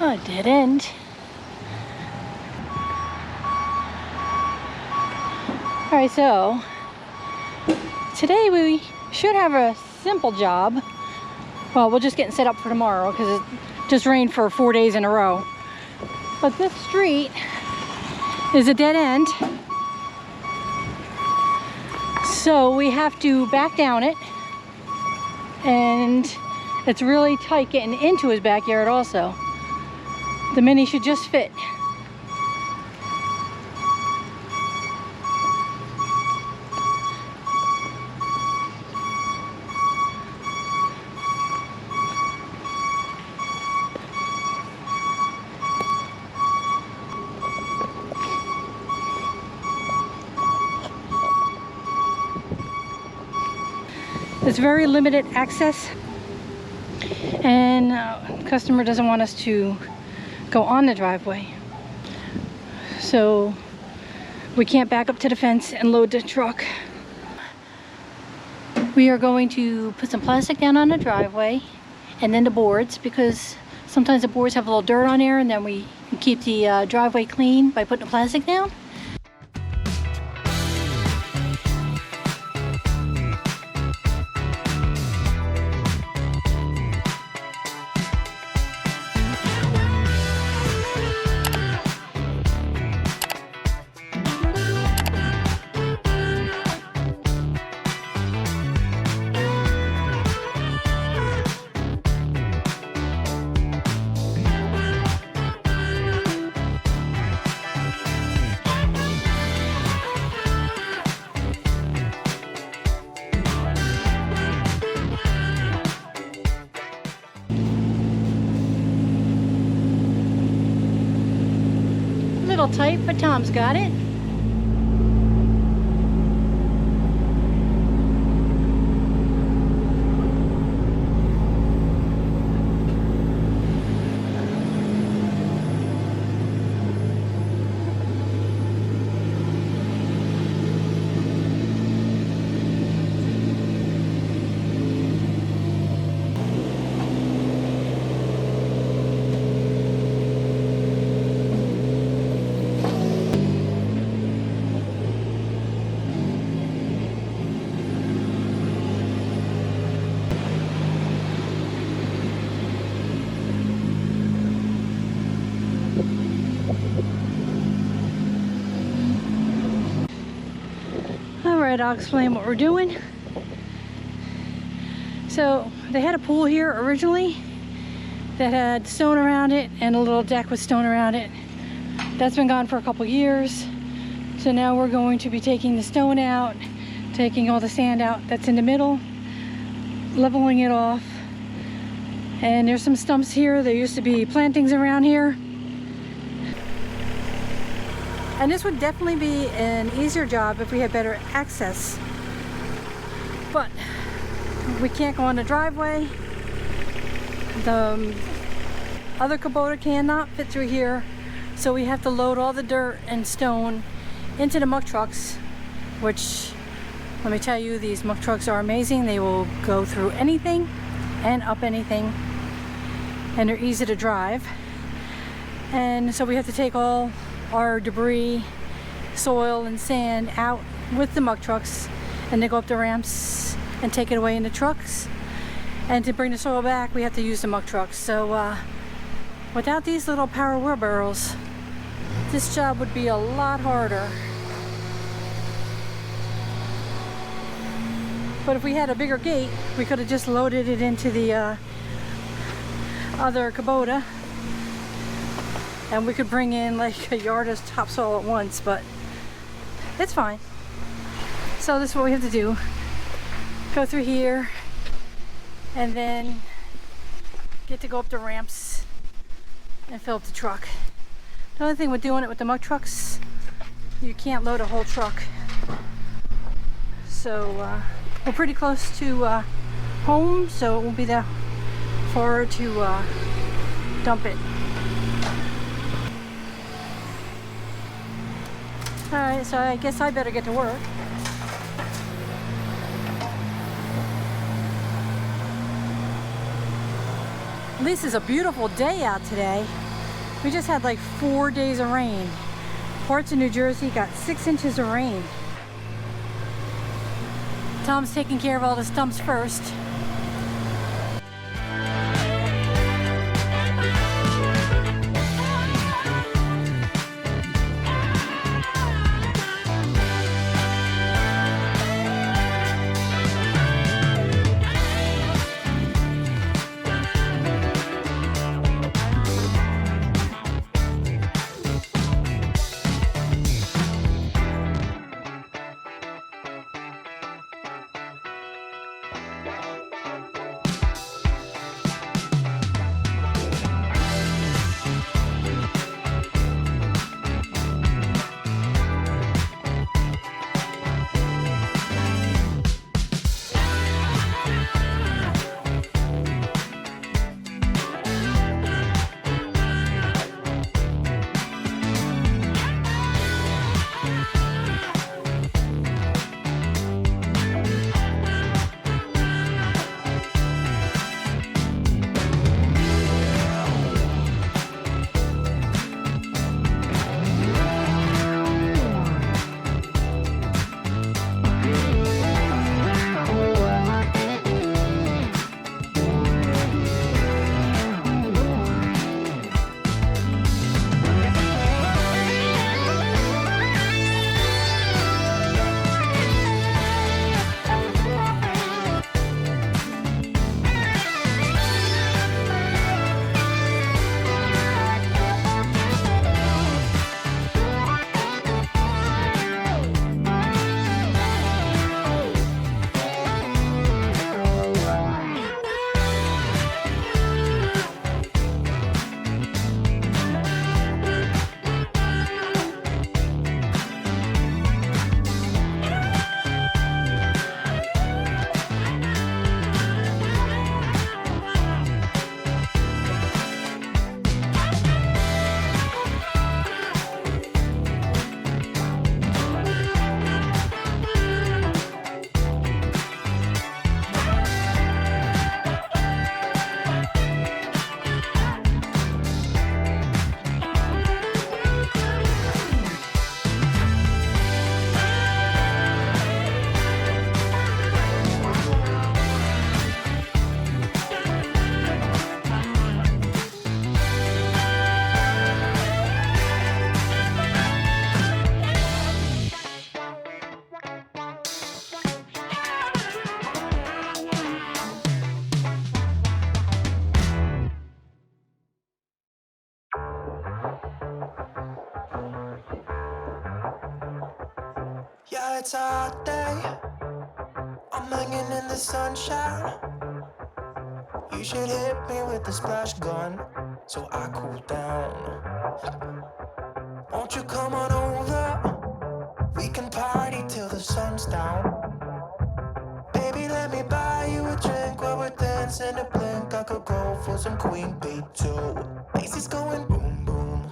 Oh, dead end. Alright, so today we should have a simple job. Well, we're just getting set up for tomorrow because it just rained for 4 days in a row. But this street is a dead end. So we have to back down it. And it's really tight getting into his backyard also. The Mini should just fit. It's very limited access, and the customer doesn't want us to go on the driveway, so we can't back up to the fence and load the truck. We are going to put some plastic down on the driveway and then the boards, because sometimes the boards have a little dirt on there, and then we keep the driveway clean by putting the plastic down. Little tight, but Tom's got it. Alright, I'll explain what we're doing. So they had a pool here originally that had stone around it and a little deck with stone around it. That's been gone for a couple years. So now we're going to be taking the stone out, taking all the sand out that's in the middle, leveling it off. And there's some stumps here. There used to be plantings around here. And this would definitely be an easier job if we had better access. But we can't go on the driveway. The other Kubota cannot fit through here. So we have to load all the dirt and stone into the muck trucks, which, let me tell you, these muck trucks are amazing. They will go through anything and up anything. And they're easy to drive. And so we have to take all our debris, soil and sand out with the muck trucks, and they go up the ramps and take it away in the trucks. And to bring the soil back, we have to use the muck trucks. So without these little power wheelbarrows, this job would be a lot harder. But if we had a bigger gate, we could have just loaded it into the other Kubota, and we could bring in like a yard of topsoil at once, but it's fine. So this is what we have to do. Go through here and then get to go up the ramps and fill up the truck. The only thing with doing it with the muck trucks, you can't load a whole truck. So we're pretty close to home, so it won't be that far to dump it. Alright, so I guess I better get to work. At least it's a beautiful day out today. We just had like 4 days of rain. Parts of New Jersey got 6 inches of rain. Tom's taking care of all the stumps first. Yeah, it's a hot day. I'm hanging in the sunshine. You should hit me with the splash gun so I cool down. Won't you come on over? We can party till the sun's down. Baby, let me buy you a drink while we're dancing a blink. I could go for some Queen Bee too. Bass is going boom boom.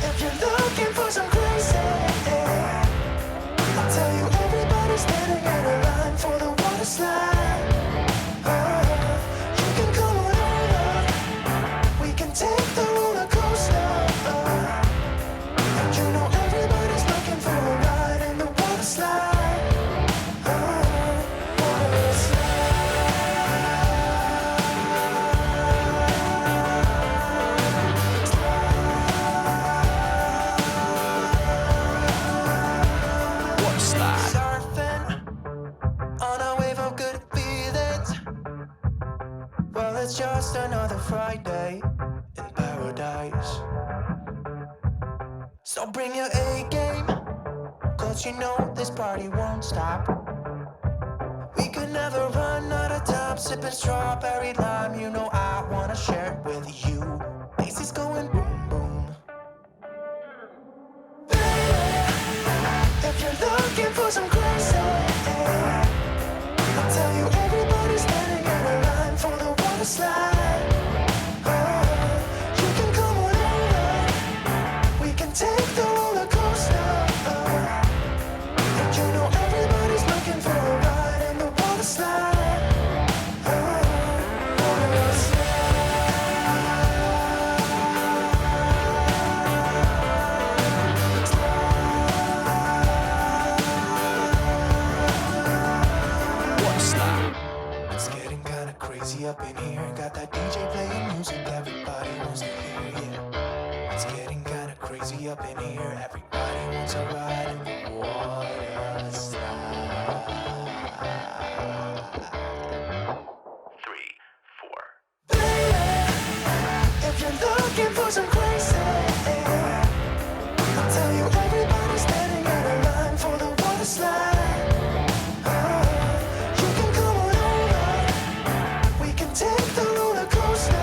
If you're looking for some crazy, I'll tell you everybody's standing in a line for the water slide. You can come on over, we can take the roller coaster. And you know everybody's looking for a ride in the water slide. Water slide. It's just another Friday in paradise. So bring your A game, cause you know this party won't stop. We could never run out of time, sipping strawberry lime. You know I wanna share it with you. Bass is going boom boom. Baby, if you're looking for some crazy, I'll tell you everybody's standing in a line for the water slide. You can come on over, we can take the roller coaster. And you know everybody's looking for a ride in the water slide. Water slide. to ride in the water slide. 3, 4. Baby, if you're looking for some crazy, I'll tell you everybody's standing in a line for the water slide. You can come on over, we can take the roller coaster.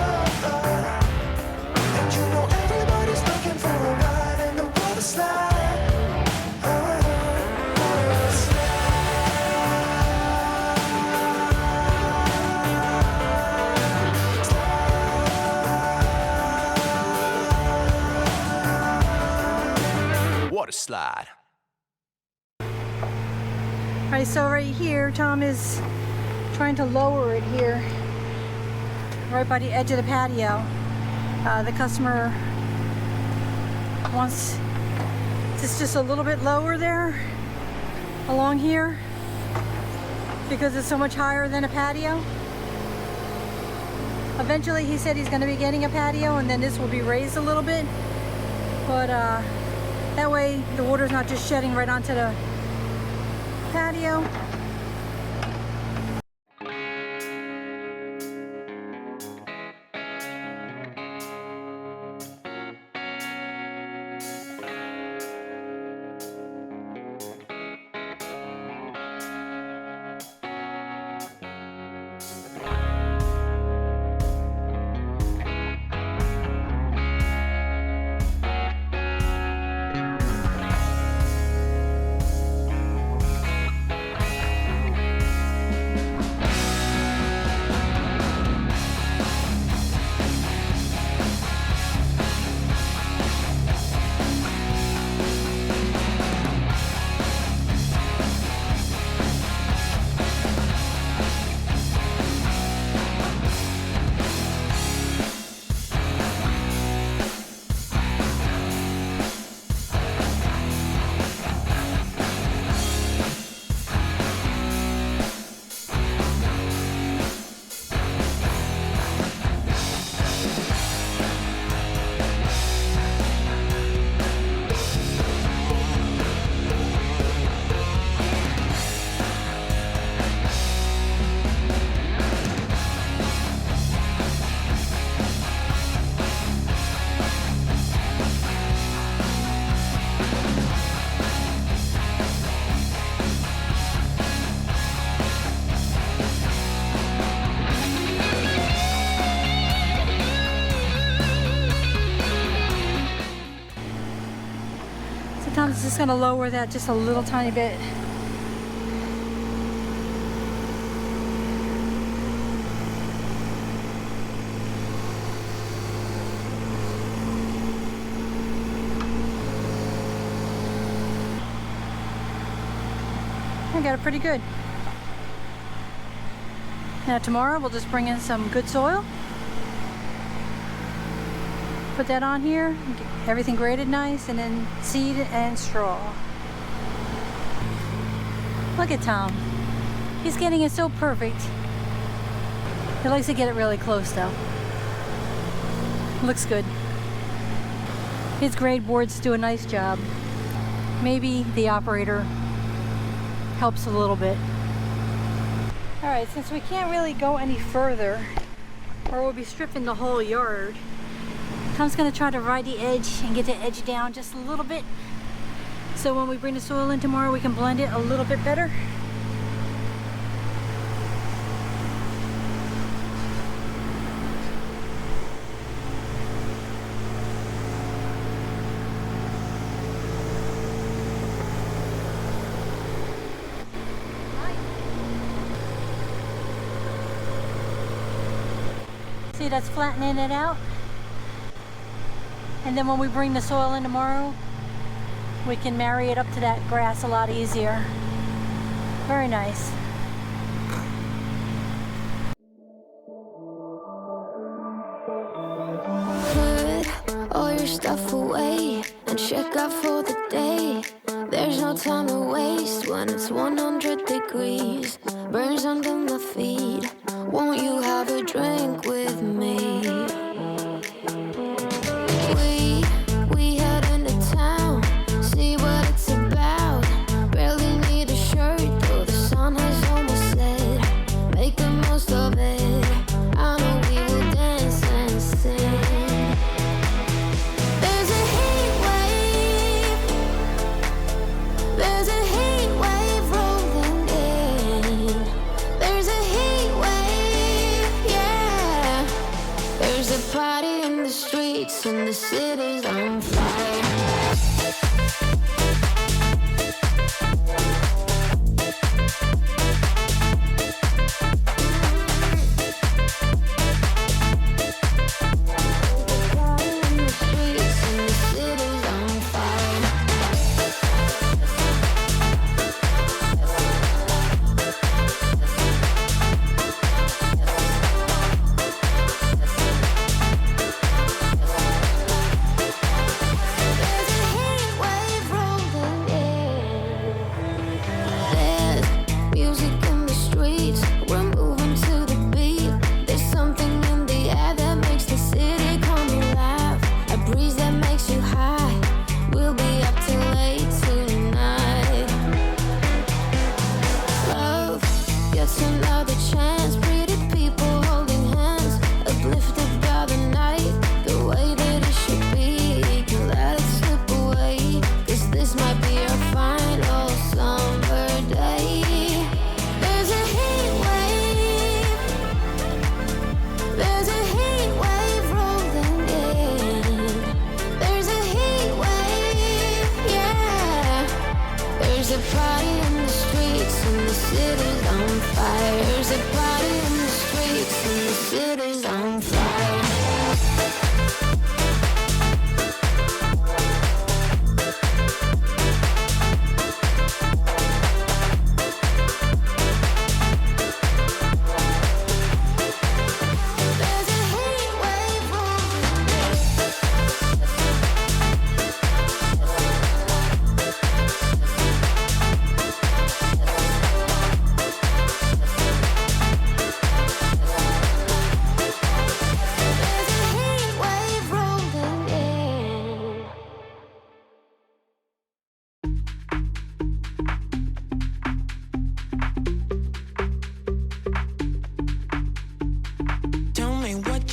And you know everybody's looking for a ride in the water slide. Water slide. Water slide. Alright, so right here, Tom is trying to lower it here, right by the edge of the patio. The customer wants this just a little bit lower there, along here, because it's so much higher than a patio. Eventually, he said he's going to be getting a patio, and then this will be raised a little bit, but that way the water's not just shedding right onto the patio. Tom's just going to lower that just a little tiny bit. I got it pretty good. Now tomorrow we'll just bring in some good soil. Put that on here, get everything graded nice, and then seed and straw. Look at Tom. He's getting it so perfect. He likes to get it really close though. Looks good. His grade boards do a nice job. Maybe the operator helps a little bit. Alright, since we can't really go any further, or we'll be stripping the whole yard, Tom's going to try to ride the edge and get the edge down just a little bit, so when we bring the soil in tomorrow we can blend it a little bit better. See, that's flattening it out. And then when we bring the soil in tomorrow, we can marry it up to that grass a lot easier. Very nice. Put all your stuff away and check out for the day. There's no time to waste when it's 100 degrees. Burns under my feet. Won't you have a drink with me? We head into town, see what it's There's a party in the streets and the city's on fire. There's a party in the streets and the city's on fire.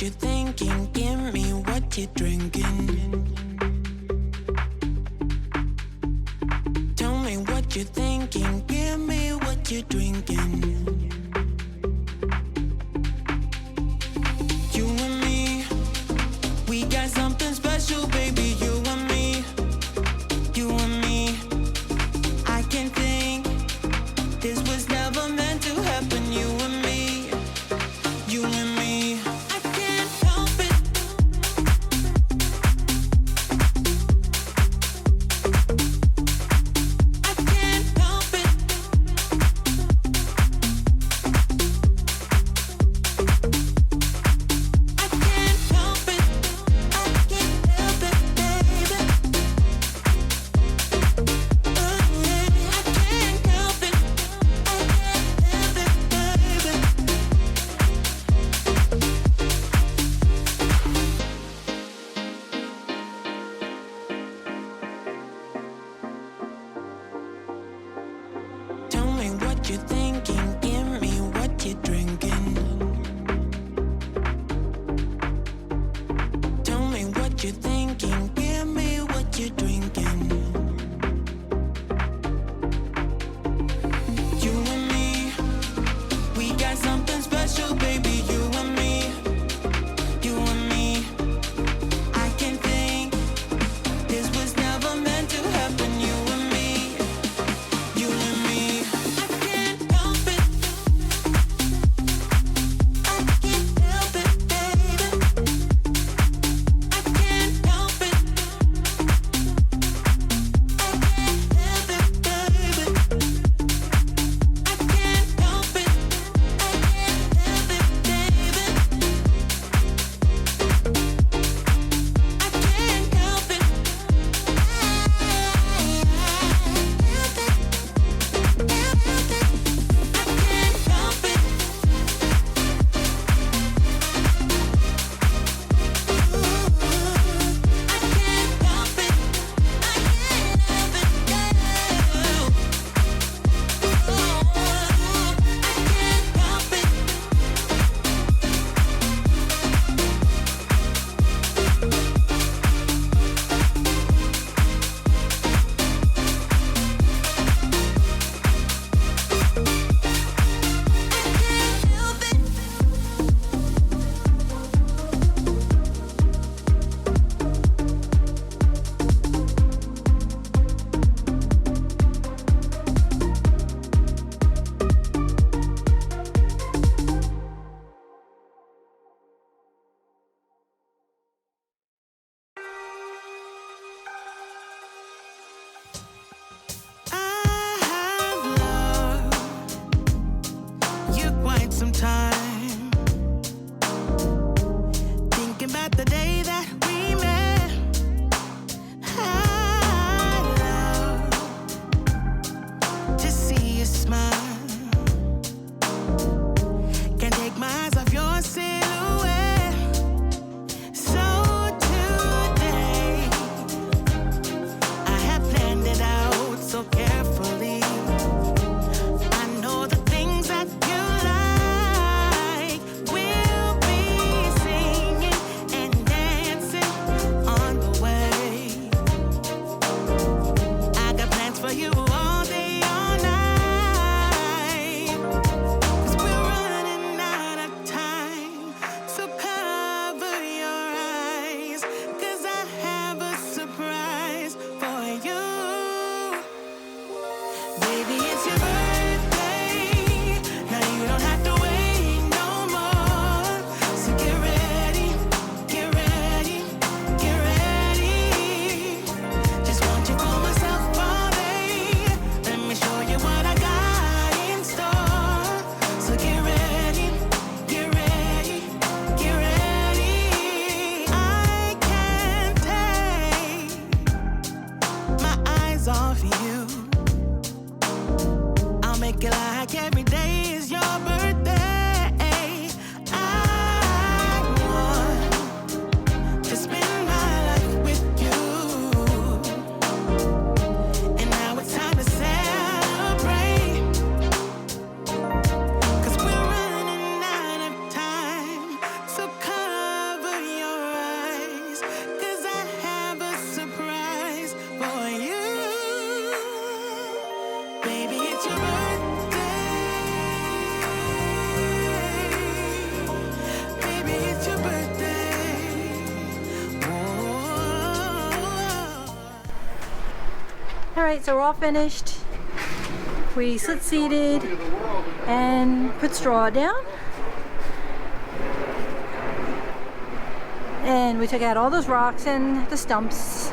You're thinking, give me what you're drinking. Tell me what you're thinking, give me what you're drinking. You and me, we got something special, baby. You and me, you and me. I can think this was never meant to happen. You and me, you and me. make it like every day is your birthday. I want to spend my life with you. And now it's time to celebrate. 'Cause we're running out of time. So cover your eyes. 'Cause I have a surprise for you. Baby, it's your birthday. Baby, it's your birthday. Whoa. All right, so we're all finished. We sit seated and put straw down. And we took out all those rocks and the stumps.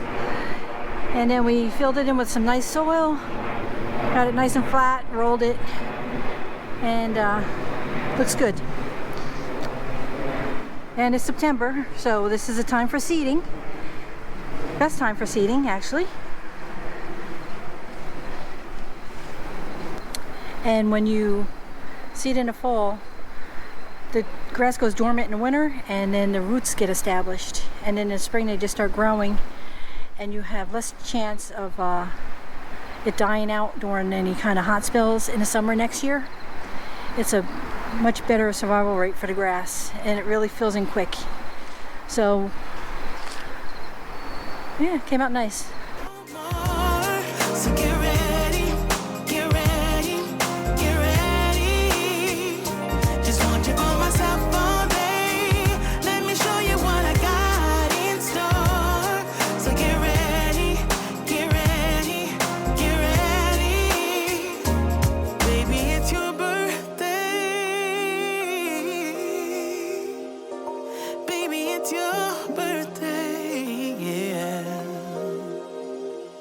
And then we filled it in with some nice soil. Got it nice and flat, rolled it, and looks good. And it's September, so this is a time for seeding. Best time for seeding, actually. And when you seed in the fall, the grass goes dormant in the winter, and then the roots get established. And then in the spring they just start growing, and you have less chance of it dying out during any kind of hot spells in the summer next year. It's a much better survival rate for the grass, and it really fills in quick. So yeah, it came out nice. So get